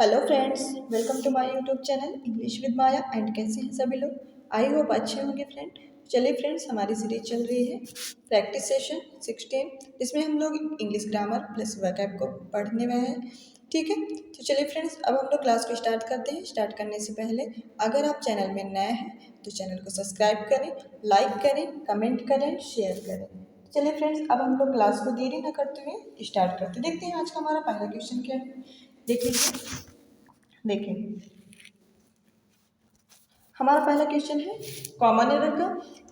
Hello friends, welcome to my YouTube channel English with Maya. And कैसे हैं सभी लोग? आई होप अच्छे होंगे फ्रेंड। चलिए फ्रेंड्स, हमारी सीरीज चल रही है प्रैक्टिस सेशन 16, जिसमें हम लोग इंग्लिश ग्रामर प्लस वर्कअप को पढ़ने वाले हैं। ठीक है, तो चलिए फ्रेंड्स, अब हम लोग क्लास को स्टार्ट करते हैं। स्टार्ट करने से पहले अगर आप चैनल में नए हैं तो चैनल को सब्सक्राइब करें, लाइक करें, कमेंट करें, शेयर करें। चलिए फ्रेंड्स, अब हम लोग क्लास को देरी न करते हुए स्टार्ट करते हैं। देखते हैं आज का हमारा पहला क्वेश्चन क्या है। देख लीजिए, देखिए हमारा पहला क्वेश्चन है कॉमन एरर का।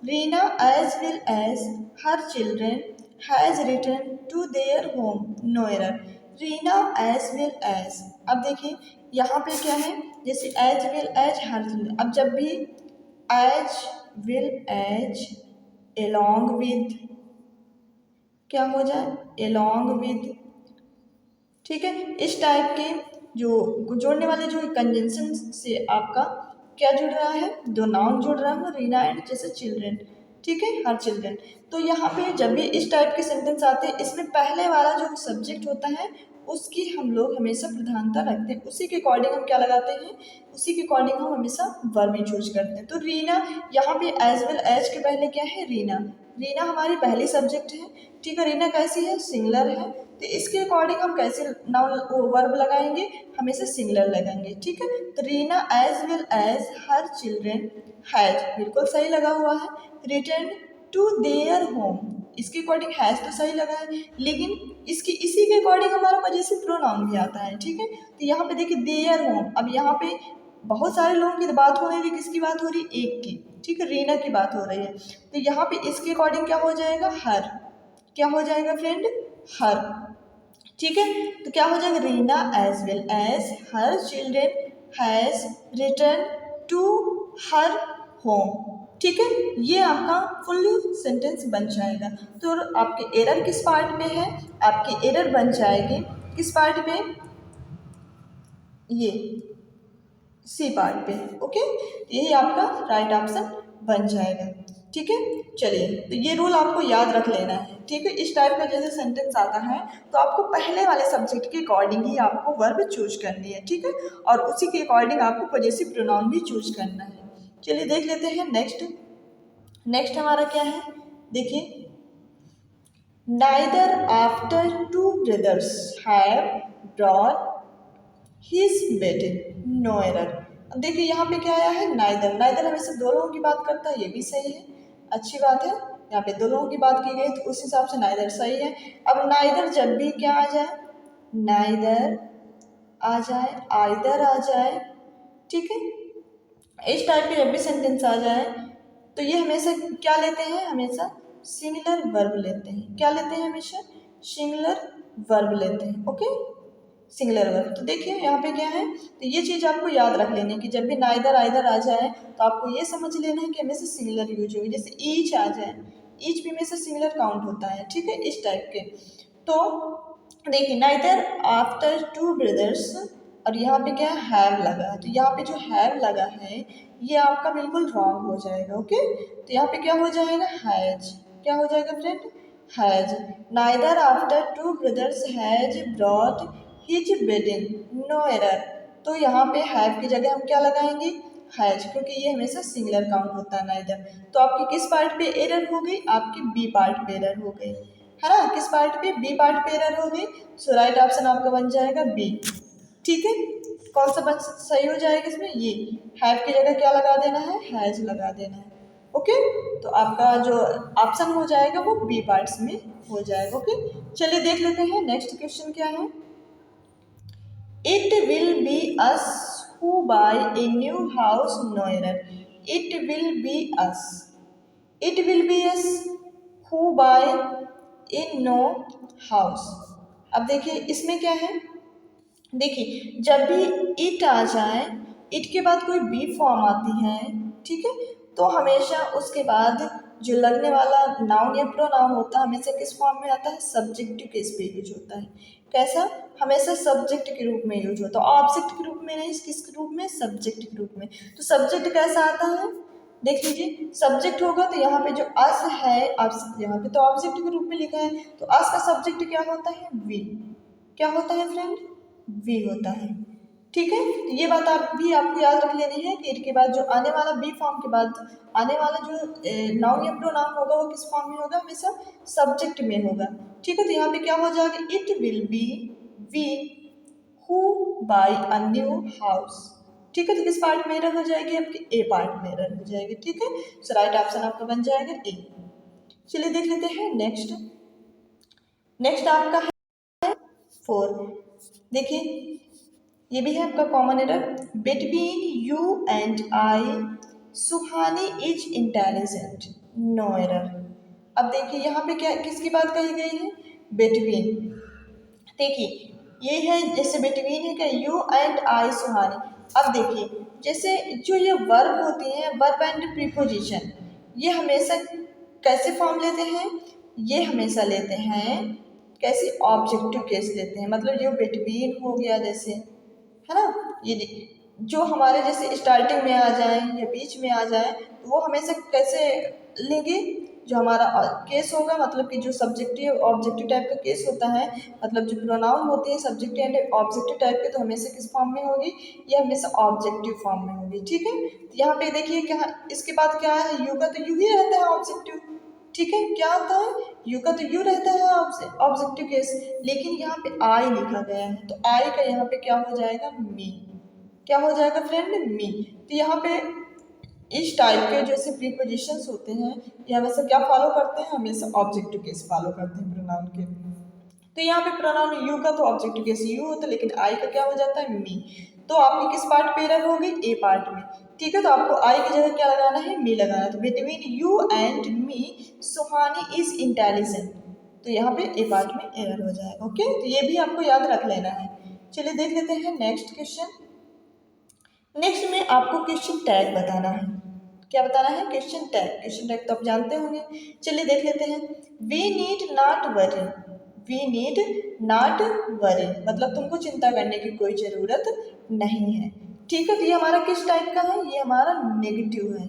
Reena as well as her children has return to their home, no error. Reena as well as, अब देखिए यहाँ पे क्या है, जैसे as well as her children, अब जब भी as will as along with क्या हो जाए, एलोंग विद, ठीक है। इस टाइप के जो जोड़ने वाले जो कंजंक्शन से आपका क्या जुड़ रहा है, दो नाउन जुड़ रहा है, रीना एंड जैसे चिल्ड्रेन, ठीक है, हर चिल्ड्रेन। तो यहाँ पे जब भी इस टाइप के सेंटेंस आते हैं, इसमें पहले वाला जो सब्जेक्ट होता है उसकी हम लोग हमेशा प्रधानता रखते हैं, उसी के अकॉर्डिंग हम क्या लगाते हैं, उसी के अकॉर्डिंग हम हमेशा वर्ब ही चूज करते हैं। तो रीना यहाँ पे एज वेल एज के पहले क्या है, रीना। रीना हमारी पहली सब्जेक्ट है, ठीक है। रीना कैसी है, सिंगुलर है, तो इसके अकॉर्डिंग हम कैसे नाउन वर्ब लगाएंगे, हमेशा सिंगुलर लगाएंगे, ठीक है। तो Reena as well as her children has, बिल्कुल सही लगा हुआ है। रिटर्न टू देयर होम, इसके अकॉर्डिंग हैज तो सही लगा है, लेकिन इसकी इसी के अकॉर्डिंग हमारा पजेसिव प्रोनाउन भी आता है, ठीक है। तो यहाँ पे देखिए देयर होम, अब यहाँ पे बहुत सारे लोगों की बात हो रही है, किसकी बात हो रही है, एक की, ठीक है, रीना की बात हो रही है। तो यहाँ पे इसके अकॉर्डिंग क्या हो जाएगा, हर, क्या हो जाएगा फ्रेंड, हर, ठीक है। तो क्या हो जाएगा, Reena as well as her children has return to her home, ठीक है। ये आपका फुल सेंटेंस बन जाएगा। तो आपके एरर किस पार्ट में है, आपकी एरर बन जाएगी किस पार्ट पे, ये सी पार्ट पे, ओके। यही आपका राइट ऑप्शन बन जाएगा, ठीक है। चलिए, तो ये रूल आपको याद रख लेना है, ठीक है। इस टाइप का जैसे सेंटेंस आता है तो आपको पहले वाले सब्जेक्ट के अकॉर्डिंग ही आपको वर्ब चूज करनी है, ठीक है, और उसी के अकॉर्डिंग आपको पॉजेसिव प्रोनाउन भी चूज करना है। चलिए देख लेते हैं नेक्स्ट। नेक्स्ट हमारा क्या है, देखिए neither after two brothers have brought his बेटे, नो एरर। अब देखिए यहाँ पे क्या आया है, नाइदर। नाइदर हमेशा दो लोगों की बात करता है, ये भी सही है, अच्छी बात है। यहाँ पे दो लोगों की बात की गई तो उस हिसाब से नाइदर सही है। अब नाइदर जब भी क्या आ जाए, नाइदर आ जाए, आइदर आ जाए, ठीक है, इस टाइप के जब भी सेंटेंस आ जाए तो ये हमेशा क्या लेते हैं, हमेशा सिंगुलर वर्ब लेते हैं। क्या लेते हैं, हमेशा सिंगुलर वर्ब लेते हैं, ओके, सिंगुलर वर्ब। तो देखिए यहाँ पे क्या है, तो ये चीज़ आपको याद रख लेनी है कि जब भी नाइदर आइदर आ जाए तो आपको ये समझ लेना है कि हमेशा सिंगुलर यूज होगी। जैसे ईच आ जाए, ईच भी हमेशा सिंगुलर काउंट होता है, ठीक है, इस टाइप के। तो देखिए नाइदर आफ्टर टू ब्रदर्स, और यहाँ पे क्या हैव लगा है, तो यहाँ पे जो हैव लगा है ये आपका बिल्कुल रॉन्ग हो जाएगा, ओके। तो यहाँ पे क्या हो जाएगा, हैज, क्या हो जाएगा friend, has. Neither after two brothers has brought his wedding, no error. तो यहाँ पे हैव की जगह हम क्या लगाएंगे, हैज, क्योंकि ये हमेशा सिंगुलर काउंट होता है नाइदर। तो आपकी किस पार्ट पे एरर हो गई, आपकी बी पार्ट पे एरर हो गई, है ना, किस पार्ट पे, बी पार्ट पे एरर हो गई। सो राइट ऑप्शन आपका बन जाएगा बी, ठीक है। कौन सा सही हो जाएगा इसमें, ये हैव की जगह क्या लगा देना है, हैज लगा देना है, ओके। तो आपका जो ऑप्शन हो जाएगा वो बी पार्ट्स में हो जाएगा, ओके। चलिए देख लेते हैं नेक्स्ट क्वेश्चन क्या है। It will be us who buy a new house, no error. It will be us. It will be us who buy a new house. अब देखिए इसमें क्या है, देखिए जब भी इट आ जाए, इट के बाद कोई बी फॉर्म आती है, ठीक है, तो हमेशा उसके बाद जो लगने वाला नाउन या प्रोनाउन होता है हमेशा किस फॉर्म में आता है, सब्जेक्टिव केस पे यूज होता है। कैसा, हमेशा सब्जेक्ट के रूप में यूज होता है, ऑब्जेक्ट के रूप में नहीं, किस रूप में, सब्जेक्ट के रूप में। तो सब्जेक्ट कैसा आता है, देख लीजिए, सब्जेक्ट होगा तो यहाँ पे जो अस है, यहाँ पे तो ऑब्जेक्ट के रूप में लिखा है, तो अस का सब्जेक्ट क्या होता है, वी, क्या होता है फ्रेंड, वी होता है, ठीक है, तो ये बात आपको याद रख लेनी है कि इट के बाद जो आने वाला बी फॉर्म के बाद आने वाला जो नाउन या प्रोनाउन होगा वो किस फॉर्म में होगा, हमेशा सब्जेक्ट में होगा। ठीक है, तो यहाँ पे क्या हो जाएगा, it will be we who buy a new house. ठीक है, तो किस पार्ट में एरर हो जाएगी, आपकी ए पार्ट में एरर हो जाएगी। ठीक है, सो राइट ऑप्शन आपका बन जाएगा ए। चलिए देख लेते हैं नेक्स्ट। नेक्स्ट आपका है 4। देखिए ये भी है आपका common error, between you and I Suhani is intelligent, no error. अब देखिए यहाँ पे क्या किसकी बात कही गई है, बिटवीन। देखिए ये है जैसे बिटवीन है क्या, यू एंड आई सुहानी। अब देखिए जैसे जो ये वर्ब होती हैं, वर्ब एंड प्रीपोजिशन, ये हमेशा कैसे फॉर्म लेते हैं, ये हमेशा लेते हैं कैसे, ऑब्जेक्टिव केस लेते हैं। मतलब जो बिटवीन हो गया जैसे, है ना, ये जो हमारे जैसे स्टार्टिंग में आ जाए या बीच में आ जाए तो वो हमेशा कैसे लेंगे, जो हमारा केस होगा, मतलब कि जो सब्जेक्टिव ऑब्जेक्टिव टाइप का केस होता है, मतलब जो प्रोनाउन होते हैं सब्जेक्टिव एंड ऑब्जेक्टिव टाइप के, तो हमेशा किस फॉर्म में होगी, ये हमेशा ऑब्जेक्टिव फॉर्म में होगी। ठीक है, तो यहाँ पे देखिए क्या इसके बाद क्या है, यू का तो यू ही रहता है ऑब्जेक्टिव। ठीक है, क्या आता है, यू का तो यू रहता है ऑब्जेक्टिव केस, लेकिन यहाँ पे आई लिखा गया है, तो आई का यहाँ पे क्या हो जाएगा, मी। क्या हो जाएगा फ्रेंड, मी। तो यहाँ पे इस टाइप के जैसे प्रीपोजिशंस होते हैं ये हमेशा क्या फॉलो करते हैं, हमेशा ऑब्जेक्टिव केस फॉलो करते हैं प्रोनाउन के। तो यहाँ पे प्रोनाउन यू का तो ऑब्जेक्टिव केस यू होता है, लेकिन आई का क्या हो जाता है, मी। तो आपकी किस पार्ट पे एरर होगी, ए पार्ट में। ठीक है, तो आपको आई की जगह क्या लगाना है, मी लगाना है। तो between you and me Suhani is intelligent, तो यहाँ पे ए पार्ट में एरर हो जाएगा। ओके, तो ये भी आपको याद रख लेना है। चलिए देख लेते हैं नेक्स्ट क्वेश्चन। नेक्स्ट में आपको क्वेश्चन टैग बताना है। क्या बताना है, क्वेश्चन टैग। क्वेश्चन टैग तो आप जानते होंगे। चलिए देख लेते हैं। We need not worry, we need not worry, मतलब तुमको चिंता करने की कोई ज़रूरत नहीं है। ठीक है, तो ये हमारा किस टाइप का है, ये हमारा नेगेटिव है।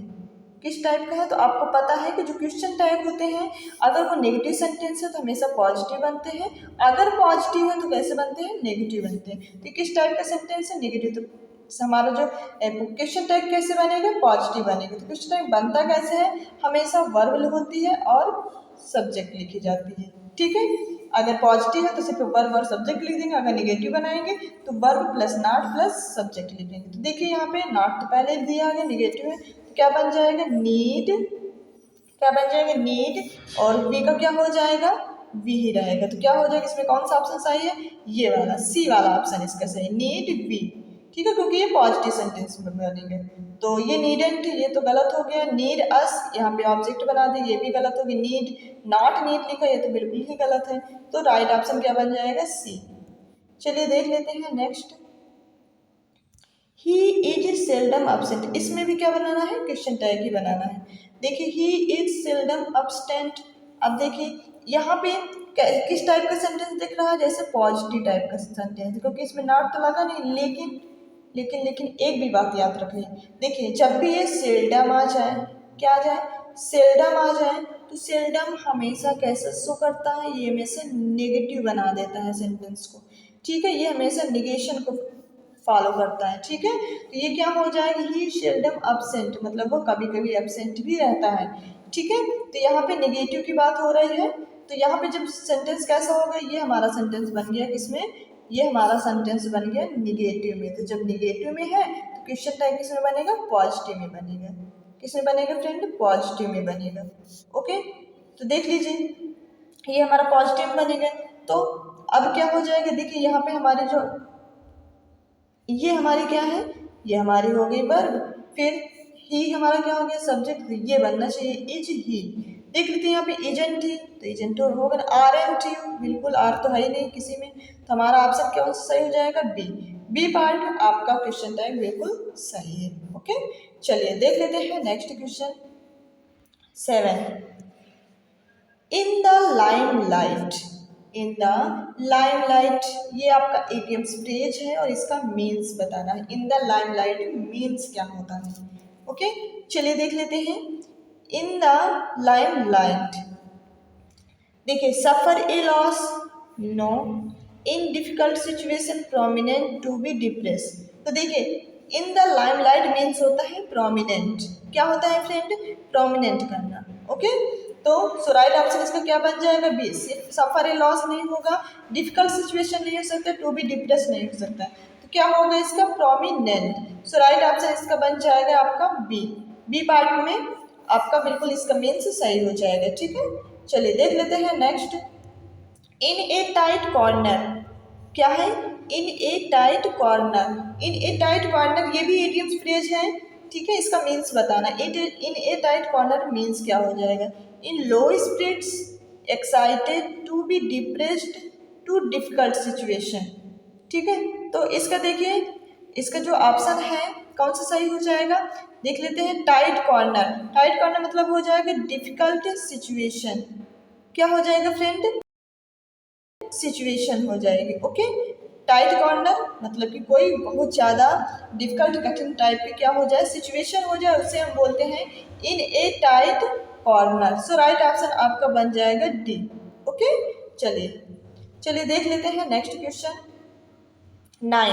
किस टाइप का है, तो आपको पता है कि जो क्वेश्चन टैग होते हैं अगर वो नेगेटिव सेंटेंस है तो हमेशा पॉजिटिव बनते हैं, अगर पॉजिटिव है तो कैसे बनते हैं, नेगेटिव बनते हैं। तो किस टाइप का सेंटेंस है, नेगेटिव। तो हमारा जो क्वेश्चन टैग कैसे बनेगा, पॉजिटिव बनेगा। तो क्वेश्चन टैग बनता कैसे है, हमेशा वर्ब होती है और सब्जेक्ट लिखी जाती है। ठीक है, अगर पॉजिटिव है तो सिर्फ वर्ब और सब्जेक्ट लिख देंगे, अगर नेगेटिव बनाएंगे तो verb plus not plus subject लिखेंगे। तो देखिए यहाँ पे नॉट तो पहले दिया गया, नेगेटिव है, तो क्या बन जाएगा, नीड। क्या बन जाएगा, नीड, और वी का क्या हो जाएगा, वी ही रहेगा। तो क्या हो जाएगा, इसमें कौन सा ऑप्शन सही है, ये वाला सी वाला ऑप्शन इसका सही, नीड वी। ठीक है, क्योंकि ये पॉजिटिव सेंटेंस में बनेंगे। तो ये नीडेंट ये तो गलत हो गया, नीड अस यहाँ पे ऑब्जेक्ट बना दी, ये भी गलत हो गया। नीड नॉट नीड लिखा, ये तो बिल्कुल ही गलत है। तो राइट ऑप्शन क्या बन जाएगा, सी। चलिए देख लेते हैं next. He is seldom absent, इसमें भी क्या बनाना है, क्वेश्चन टैग ही बनाना है। देखिए ही इज सेल्डम एब्सेंट। अब देखिए यहाँ पे किस टाइप का सेंटेंस दिख रहा है, जैसे पॉजिटिव टाइप का सेंटेंस, क्योंकि इसमें नॉट तो लगा नहीं, लेकिन लेकिन लेकिन एक भी बात याद रखिए। देखिए जब भी ये सेल्डम आ जाए, क्या आ जाए, सेल्डम आ जाए, तो सेल्डम हमेशा कैसे शो करता है, ये हमेशा नेगेटिव बना देता है सेंटेंस को। ठीक है, ये हमेशा निगेशन को फॉलो करता है। ठीक है, तो ये क्या हो जाएगा, ही सेल्डम एब्सेंट, मतलब वो कभी कभी एब्सेंट भी रहता है। ठीक है, तो यहाँ पे नेगेटिव की बात हो रही है, तो यहाँ पे जब सेंटेंस कैसा होगा, ये हमारा सेंटेंस बन गया किसमें, ये हमारा सेंटेंस बन गया निगेटिव में। तो जब निगेटिव में है तो क्वेश्चन टैग किसमें बनेगा, पॉजिटिव में बनेगा। किसमें बनेगा फ्रेंड, पॉजिटिव में बनेगा। ओके, तो देख लीजिए ये हमारा पॉजिटिव बनेगा। तो अब क्या हो जाएगा, देखिए यहाँ पे हमारे जो ये हमारी क्या है, ये हमारी हो गई वर्ब, फिर ही हमारा क्या हो गया, सब्जेक्ट। ये बनना चाहिए इज ही। देख लेते हैं यहाँ पे एजेंट ही, तो एजेंट होगा ना, आर एंड टी, बिल्कुल आर तो है ही नहीं किसी में, तो हमारा ऑप्शन क्या सही हो जाएगा, बी। बी पार्ट आपका क्वेश्चन टैग बिल्कुल सही है। ओके, चलिए देख लेते हैं next question 7। In the limelight, in the limelight, ये आपका इडियम्स फ्रेज है और इसका मीन्स बताना है। इन द लाइमलाइट मीन्स क्या होता है। ओके, चलिए देख लेते हैं। इन द लाइमलाइट, देखिए suffer a loss, no. In difficult situation prominent, to be depress, तो देखिए इन द लाइमलाइट मीन्स होता है प्रोमिनेंट। क्या होता है फ्रेंड? प्रोमिनेंट करना। ओके, तो सो राइट ऑप्शन इसका क्या बन जाएगा? बी। सफर ए लॉस नहीं होगा, डिफिकल्ट सिचुएशन नहीं हो सकता, टू बी डिप्रेस नहीं हो सकता, तो क्या होगा इसका? प्रोमिनेंट। सो राइट ऑप्शन इसका बन जाएगा आपका बी। बी पार्ट में आपका बिल्कुल इसका मीन्स सही हो जाएगा। ठीक है, चलिए देख लेते हैं next. In a tight corner, क्या है? In a tight corner. In a tight corner ये भी इडियम्स फ्रेज है। ठीक है, इसका मीन्स बताना। It in a tight corner means क्या हो जाएगा? In low spirits, excited, to be depressed, to difficult situation. ठीक है, तो इसका देखिए इसका जो ऑप्शन है कौन सा सही हो जाएगा? देख लेते हैं। टाइट कॉर्नर, टाइट कॉर्नर मतलब हो जाएगा डिफिकल्ट सिचुएशन। क्या हो जाएगा फ्रेंड? सिचुएशन हो जाएगी। ओके, टाइट कॉर्नर मतलब कि कोई बहुत ज़्यादा डिफिकल्ट कठिन टाइप की क्या हो जाए? सिचुएशन हो जाए, उसे हम बोलते हैं in a tight corner. So right option आपका बन जाएगा डी। ओके, चलिए चलिए देख लेते हैं नेक्स्ट क्वेश्चन 9।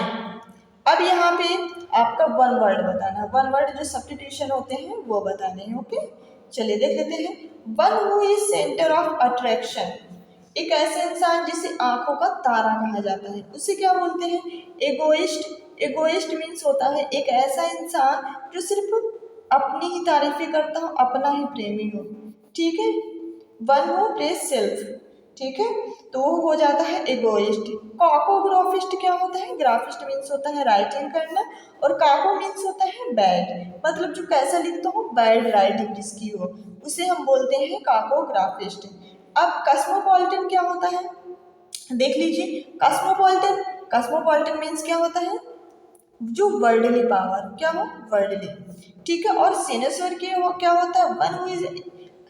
अब यहाँ पे आपका वन वर्ड बताना है। वन वर्ड जो सब्स्टिट्यूशन होते हैं वो बताने हैं। ओके, चलिए देख लेते हैं। One who is centre of attraction, एक ऐसे इंसान जिसे आंखों का तारा कहा जाता है, उसे क्या बोलते हैं? एगोइस्ट। एगोइस्ट मीन्स होता है एक ऐसा इंसान जो सिर्फ अपनी ही तारीफें करता हो, अपना ही प्रेमी हो। ठीक है, वन हु प्रेज सेल्फ। ठीक है, तो वो हो जाता है एगोइस्ट। काकोग्राफिस्ट क्या होता है? ग्राफिस्ट मीन्स होता है राइटिंग करना, और काको मीन्स होता है बैड, मतलब जो कैसा लिखता हो, बैड राइटिंग जिसकी हो, उसे हम बोलते हैं काकोग्राफिस्ट। अब कस्मोपॉलिटन क्या होता है? देख लीजिए। कस्मोपॉलिटन, कस्मोपॉलिटन मीन्स क्या होता है? जो वर्ल्डली पावर, क्या हो? वर्ल्डली। ठीक है, और सिनेसर के हो क्या होता है? One who is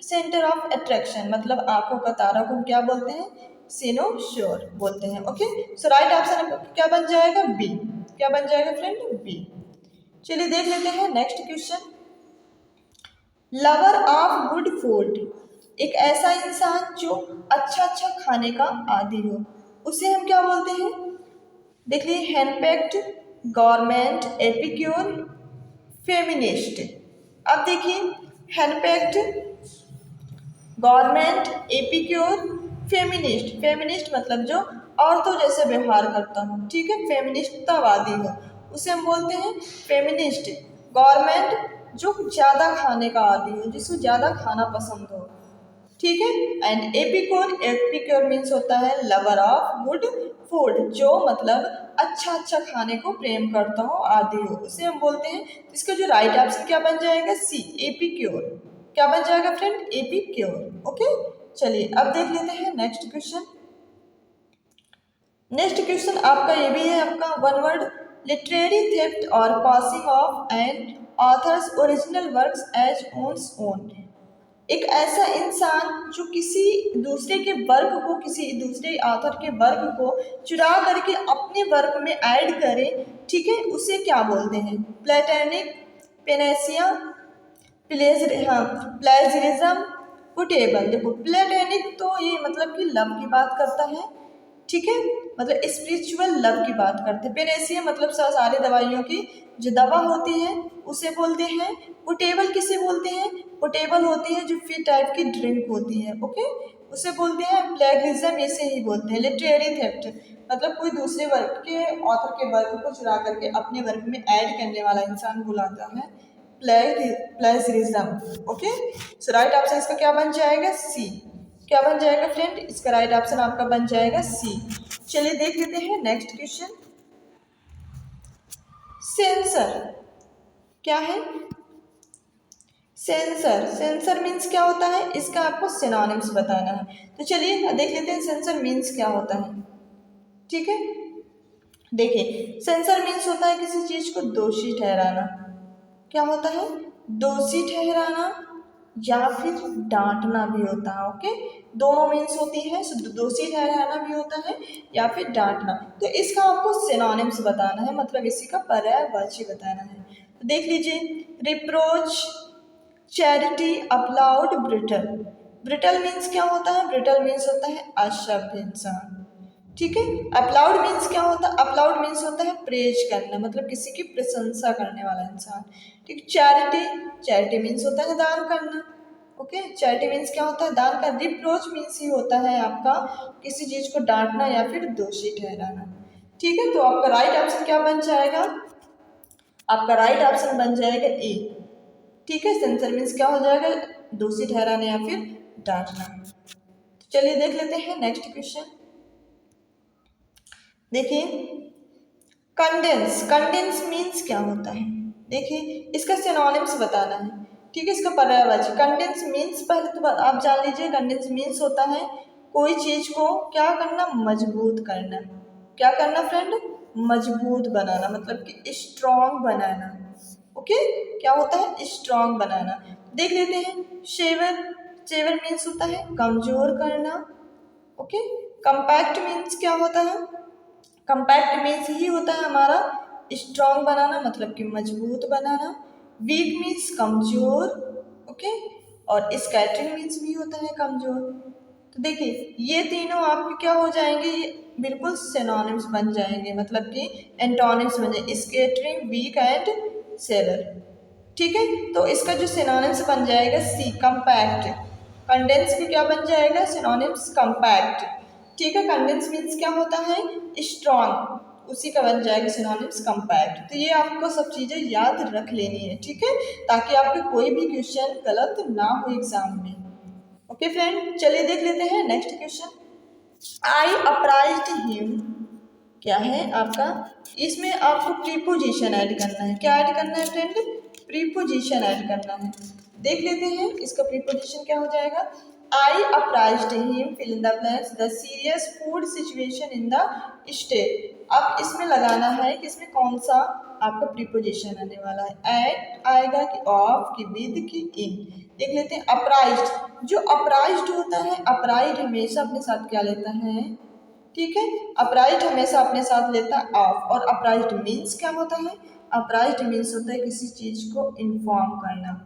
centre of attraction, मतलब आंखों का तारा को हम क्या बोलते हैं? सिनोश्योर बोलते हैं। ओके, सो राइट ऑप्शन क्या बन जाएगा? बी। क्या बन जाएगा फ्रेंड? बी। चलिए देख लेते हैं next question. Lover of good food, एक ऐसा इंसान जो अच्छा अच्छा खाने का आदी हो, उसे हम क्या बोलते हैं? देख लीजिए। हैंडपैक्ड, गवर्नमेंट, एपिक्योर, फेमिनिस्ट। अब देखिए हैंडपैक्ड, गवर्नमेंट, एपिक्योर, फेमिनिस्ट। फेमिनिस्ट मतलब जो औरतों जैसे व्यवहार करता हो। ठीक है, फेमिनिस्टतावादी हो, उसे हम बोलते हैं फेमिनिस्ट। गवर्नमेंट जो ज़्यादा खाने का आदी हो, जिसको ज़्यादा खाना पसंद हो। ठीक है, एंड एपिक्योर, एपिक्योर मीन्स होता है लवर ऑफ गुड फूड, जो मतलब अच्छा अच्छा खाने को प्रेम करता हो, आदि हो, उसे हम बोलते हैं। इसका जो राइट ऑप्शन क्या बन जाएगा? सी, एपिक्योर। क्या बन जाएगा फ्रेंड? एपिक्योर। ओके, चलिए अब देख लेते हैं नेक्स्ट क्वेश्चन। नेक्स्ट क्वेश्चन आपका ये भी है आपका वन वर्ड। लिटरेरी थेफ्ट और passing off an author's original works as one's own, एक ऐसा इंसान जो किसी दूसरे के वर्क को, किसी दूसरे ऑथर के वर्क को चुरा करके अपने वर्क में ऐड करे, ठीक है, उसे क्या बोलते हैं? Platonic, Panacea, plagiarism, puttable. देखो प्लेटोनिक तो ये मतलब कि लव की बात करता है। ठीक है, मतलब स्पिरिचुअल लव की बात करते हैं। पेनेसिया मतलब सारी दवाइयों की जो दवा होती है उसे बोलते हैं। पोर्टेबल किसे बोलते हैं? पोर्टेबल होती है जो फी टाइप की ड्रिंक होती है। ओके, उसे बोलते हैं प्लेगरिज्म, इसे ही बोलते हैं। लिटरेरी थेफ्ट मतलब कोई दूसरे वर्क के ऑथर के वर्क को चुरा करके अपने वर्क में ऐड करने वाला इंसान बुलाता है प्लेजरिज्म। ओके, सो राइट ऑप्शन इसका क्या बन जाएगा? सी। क्या बन जाएगा फ्रेंड? इसका राइट ऑप्शन आपका बन जाएगा सी। चलिए देख लेते हैं नेक्स्ट क्वेश्चन। सेंसर क्या है? सेंसर, सेंसर मीन्स क्या होता है? इसका आपको सिनोनिम्स बताना है। तो चलिए देख लेते हैं सेंसर मीन्स क्या होता है। ठीक है, देखिए सेंसर मीन्स होता है किसी चीज को दोषी ठहराना। क्या होता है? दोषी ठहराना या फिर डांटना भी होता है। ओके, दोनों मीन्स होती है। दोषी ठहराना भी होता है या फिर डांटना। तो इसका आपको सिनोनिम्स बताना है, मतलब इसी का पर्यायवाची बताना है। तो देख लीजिए। Reproach, charity, applaud, brittle. Brittle means क्या होता है? ब्रिटल मीन्स होता है असभ्य इंसान। ठीक है। अपलाउड मीन्स क्या होता है? अपलाउड मीन्स होता है प्रेज करना, मतलब किसी की प्रशंसा करने वाला इंसान। ठीक। चैरिटी, चैरिटी मीन्स होता है दान करना। ओके, चैरिटी मीन्स क्या होता है? दान का। रिप्रोच मीन्स ही होता है आपका किसी चीज को डांटना या फिर दोषी ठहराना। ठीक है, तो आपका राइट आंसर क्या बन जाएगा? आपका राइट ऑप्शन बन जाएगा ए। ठीक है, सेंसर मीन्स क्या हो जाएगा? दोषी ठहराना या फिर डांटना। तो चलिए देख लेते हैं नेक्स्ट क्वेश्चन। देखिए, कंडेंस, कंडेंस मीन्स क्या होता है? देखिए, इसका सिनोनिम्स बताना है। ठीक है, इसका पर्यायवाची। कंडेंस मीन्स पहले तो आप जान लीजिए, कंडेंस मीन्स होता है कोई चीज को क्या करना? मजबूत करना। क्या करना फ्रेंड? मजबूत बनाना, मतलब कि स्ट्रॉन्ग बनाना। ओके, क्या होता है? स्ट्रॉन्ग बनाना। देख लेते हैं, शेवर, शेवर मीन्स होता है कमजोर करना। ओके, कंपैक्ट मीन्स क्या होता है? कंपैक्ट मीन्स ही होता है हमारा स्ट्रॉन्ग बनाना, मतलब कि मजबूत बनाना। वीक मीन्स कमजोर। ओके, और स्कैटरिंग मीन्स भी होता है कमजोर। तो देखिए, ये तीनों आपके क्या हो जाएंगे? ये बिल्कुल सिनोनिम्स बन जाएंगे, मतलब कि एंटोनिम्स बन जाएंगे, स्कैटरिंग, वीक एंड सेलर। ठीक है, तो इसका जो सिनोनिम्स बन जाएगा सी, कंपैक्ट। कंडेंस भी क्या बन जाएगा? Synonyms compact. ठीक है, कंडेंस मीन्स क्या होता है? स्ट्रॉन्ग, उसी का बन जाएगा सिनोनिम्स कंपैक्ट। तो ये आपको सब चीजें याद रख लेनी है, ठीक है, ताकि आपके कोई भी क्वेश्चन गलत ना हो एग्जाम में। ओके फ्रेंड, चलिए देख लेते हैं नेक्स्ट क्वेश्चन। आई अप्राइज्ड हिम, क्या है आपका? इसमें आपको प्रीपोजिशन ऐड करना है। क्या ऐड करना है फ्रेंड? प्रीपोजिशन ऐड करना है। देख लेते हैं इसका प्रीपोजिशन क्या हो जाएगा। I apprised him, fill in the blanks, the serious food situation in the state. अब इसमें लगाना है कि इसमें कौन सा आपका प्रीपोजिशन आने वाला है। एट आएगा कि ऑफ की विद की इन। देख लेते हैं, अप्राइज्ड, जो अप्राइज्ड होता है, अप्राइड हमेशा अपने साथ क्या लेता है? ठीक है, अपराइट हमेशा अपने साथ लेता है ऑफ। और अपराइट मीन्स क्या होता है? अपराइट मीन्स होता है किसी चीज को इन्फॉर्म करना।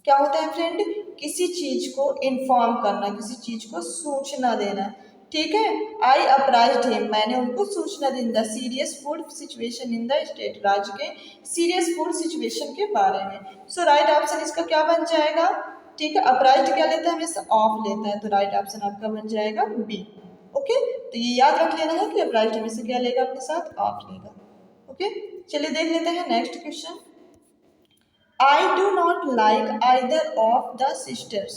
क्या होता है फ्रेंड? किसी चीज को इन्फॉर्म करना, किसी चीज को सूचना देना। ठीक है, आई अपराइज्ड हिम, मैंने उनको सूचना दी, the serious food situation in the state, राज्य के सीरियस फूड सिचुएशन के बारे में। सो राइट ऑप्शन इसका क्या बन जाएगा? ठीक है, अपराइज्ड क्या लेता है? हमेशा ऑफ लेता है, तो राइट ऑप्शन आपका बन जाएगा बी। ओके, तो ये याद रख लेना है कि अपराइज्ड हमेशा क्या लेगा अपने साथ? ऑफ लेगा। ओके, चलिए देख लेते हैं next question. I do not like either of the sisters.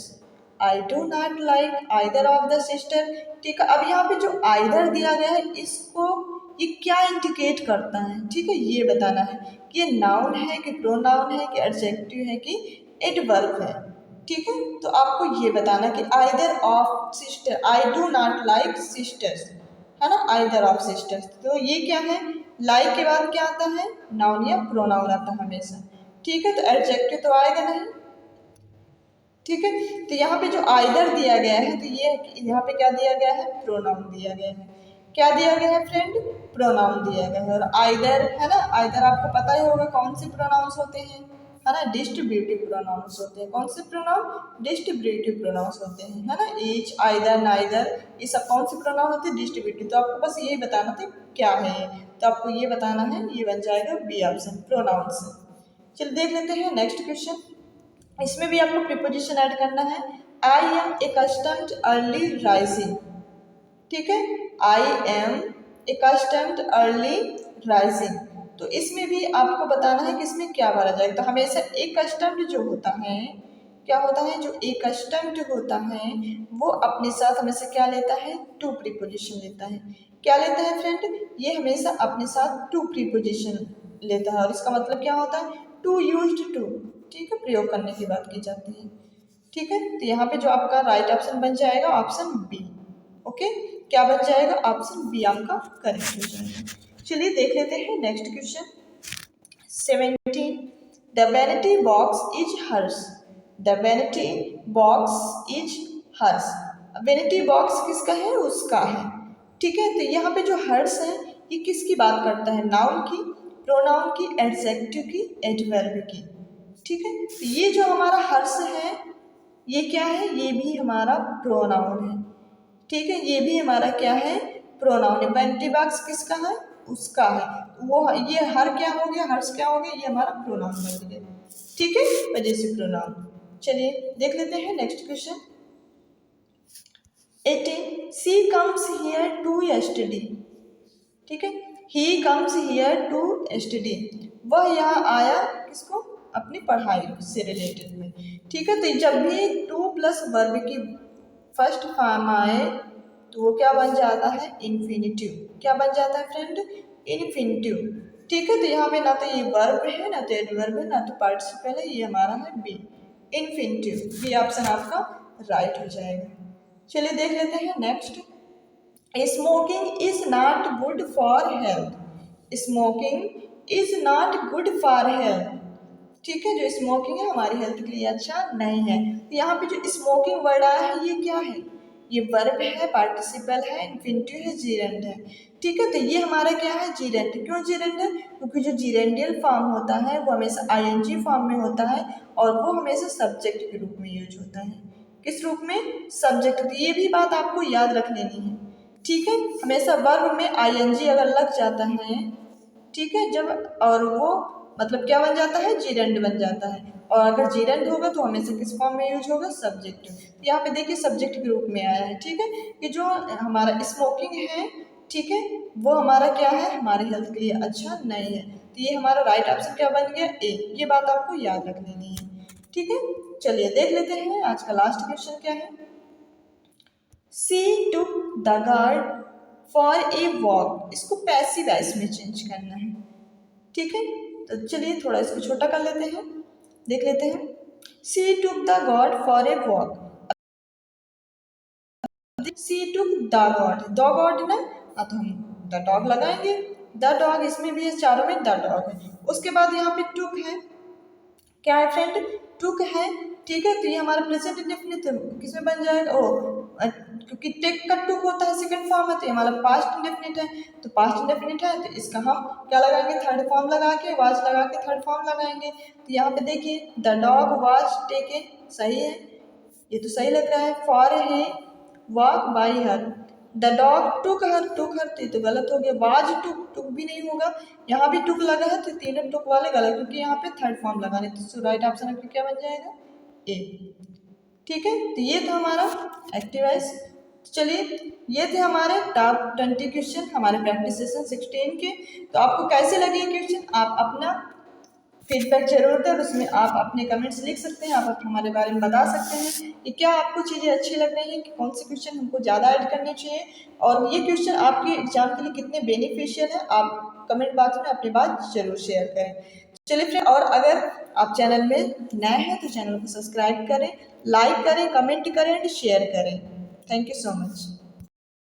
I do not like either of the sister। ठीक है, अब यहाँ पे जो either दिया गया है, इसको ये क्या इंडिकेट करता है? ठीक है, ये बताना है कि ये नाउन है कि प्रोनाउन है कि एडजेक्टिव है कि एडवर्ब है। ठीक है, तो आपको ये बताना कि either of sister, I do not like sisters, है ना, either of sisters। तो ये क्या है? like के बाद क्या आता है? नाउन या प्रोनाउन आता है हमेशा। ठीक है, तो एडजेक्टिव तो आएगा नहीं। ठीक है, तो यहाँ पे जो आइदर दिया गया है, तो ये यहाँ पे क्या दिया गया है? प्रोनाउन दिया गया है। क्या दिया गया है फ्रेंड? प्रोनाउन दिया गया है। और आइदर है ना, आइदर आपको पता ही होगा कौन से प्रोनाउंस होते हैं, है ना, डिस्ट्रीब्यूटिव प्रोनाउंस होते हैं। कौन से प्रोनाउन? डिस्ट्रीब्यूटिव प्रोनाउंस होते हैं, है ना, ईच, आइदर, नाइदर, ये सब कौन से प्रोनाउन होते हैं? डिस्ट्रीब्यूटिव। तो आपको बस यही बताना था क्या है ये, तो आपको ये बताना है, ये बन जाएगा बी ऑप्शन, प्रोनाउंस। चलिए देख लेते हैं नेक्स्ट क्वेश्चन। इसमें भी आपको प्रीपोजिशन ऐड करना है। I am accustomed early rising. ठीक है, I am accustomed early rising, तो इसमें भी आपको बताना है कि इसमें क्या भरा जाएगा। तो हमेशा एकस्टम्ड जो होता है, क्या होता है? जो एकस्टम्ड होता है वो अपने साथ हमेशा क्या लेता है? टू प्रीपोजिशन लेता है। क्या लेता है फ्रेंड? ये हमेशा अपने साथ टू प्रीपोजिशन लेता है, और इसका मतलब क्या होता है? To used to. ठीक है, प्रयोग करने की बात की जाती है। ठीक है, तो यहाँ पे जो आपका राइट ऑप्शन बन जाएगा ऑप्शन बी। ओके, क्या बन जाएगा? ऑप्शन बी आपका करेक्ट हो जाएगा। चलिए देख लेते हैं next question 17। The vanity box is hers. The vanity box is hers. Vanity box किसका है? उसका है। ठीक है, तो यहाँ पे जो हर्स है ये किसकी बात करता है? नाउन की, प्रोनाउन की, एडजेक्टिव की, एडवर्ब की। ठीक है, तो ये जो हमारा हर्ष है ये क्या है? ये भी हमारा प्रोनाउन है। ठीक है, ये भी हमारा क्या है? प्रोनाउन है। बनती बॉक्स किसका है? उसका है। वो ये हर क्या हो गया? हर्ष क्या हो गया? ये हमारा प्रोनाउन बन गया। ठीक है, वजह से प्रोनाउन। चलिए देख लेते हैं next question. 18 she comes here to study. ठीक है, he comes here to study, वह यहाँ आया किसको? अपनी पढ़ाई से रिलेटेड में। ठीक है, तो जब भी टू प्लस वर्ब की फर्स्ट फॉर्म आए तो वो क्या बन जाता है? इन्फिनिटिव। क्या बन जाता है फ्रेंड? इन्फिनिटिव। ठीक है, तो यहाँ पे ना तो ये वर्ब है, ना तो एडवर्ब है, ना तो पार्टिसिपल है, ये हमारा है बी, इन्फिनिटिव। बी ऑप्शन आपका राइट हो जाएगा। चलिए देख लेते हैं next. Smoking is not good for health. Smoking is not good for health. ठीक है, जो स्मोकिंग है हमारी हेल्थ के लिए अच्छा नहीं है। तो यहाँ पे जो स्मोकिंग वर्ड आया है ये क्या है? ये वर्ब है, पार्टिसिपल है, इन्फिनिटिव है, जीरेंड है। ठीक है, तो ये हमारा क्या है? जीरेंड। क्यों जीरेंड है? क्योंकि जो जीरेंडियल फॉर्म होता है वो हमेशा आईएनजी फॉर्म में होता है और वो हमेशा सब्जेक्ट के रूप में यूज होता है। किस रूप में? सब्जेक्ट। तो ये भी बात आपको याद रख लेनी है। ठीक है, हमेशा वर्ब में आईएनजी अगर लग जाता है, ठीक है, जब और वो मतलब क्या बन जाता है? जीरेंड बन जाता है। और अगर जीरेंड होगा तो हमेशा किस फॉर्म में यूज होगा? सब्जेक्ट। यहाँ पे देखिए सब्जेक्ट के रूप में आया है। ठीक है, कि जो हमारा स्मोकिंग है, ठीक है, वो हमारा क्या है? हमारे हेल्थ के लिए अच्छा नहीं है। तो ये हमारा राइट ऑप्शन क्या बन गया? ए। ये बात आपको याद रख लेनी है। ठीक है, चलिए देख लेते हैं आज का लास्ट क्वेश्चन क्या है। She to the guard for a walk. इसको पैसिव वॉइस में चेंज करना है। ठीक है, तो चलिए थोड़ा इसको छोटा कर लेते हैं, देख लेते हैं। She took the god for a walk. She took the god, the god ना, तो हम द डॉग लगाएंगे। द डॉग इसमें भी है, चारों में द डॉग है। उसके बाद यहाँ पे टुक है, क्या है फ्रेंड? टुक है। ठीक है, तो ये हमारा प्रेजेंट इंडेफिनिट किसमें बन जाएगा? ओ, क्योंकि टेक का टुक होता है सेकंड फॉर्म है, तो ये हमारा पास्ट इंडेफिनिट है। तो पास्ट इंडेफिनिट है तो इसका हम क्या लगाएंगे? थर्ड फॉर्म लगा के, वाज लगा के थर्ड फॉर्म लगाएंगे। तो यहाँ पे देखिए द डॉग वाज टेकन, सही है, ये तो सही लग रहा है। फॉर है walk by her, the dog took her, took her तो गलत हो गया। वाज टुक, टुक भी नहीं होगा। यहाँ भी टुक लगा है तो तीनों टुक वाले गलत, क्योंकि यहाँ पे थर्ड फॉर्म लगाने, तो राइट ऑप्शन आपका क्या बन जाएगा? ए। ठीक है, तो ये था हमारा एक्टिव वॉइस। चलिए ये थे हमारे टॉप 20 क्वेश्चन हमारे प्रैक्टिस सेशन 16 के। तो आपको कैसे लगे ये क्वेश्चन? आप अपना फीडबैक जरूर दें, उसमें आप अपने कमेंट्स लिख सकते हैं, आप हमारे बारे में बता सकते हैं कि क्या आपको चीज़ें अच्छी लग रही हैं, कि कौन से क्वेश्चन हमको ज़्यादा ऐड करने चाहिए, और ये क्वेश्चन आपके एग्जाम के लिए कितने बेनिफिशियल है। आप कमेंट बॉक्स में अपनी बात जरूर शेयर करें। चलिए फ्रेंड, और अगर आप चैनल में नए हैं तो चैनल को सब्सक्राइब करें, लाइक करें, कमेंट करें एंड शेयर करें। Thank you so much.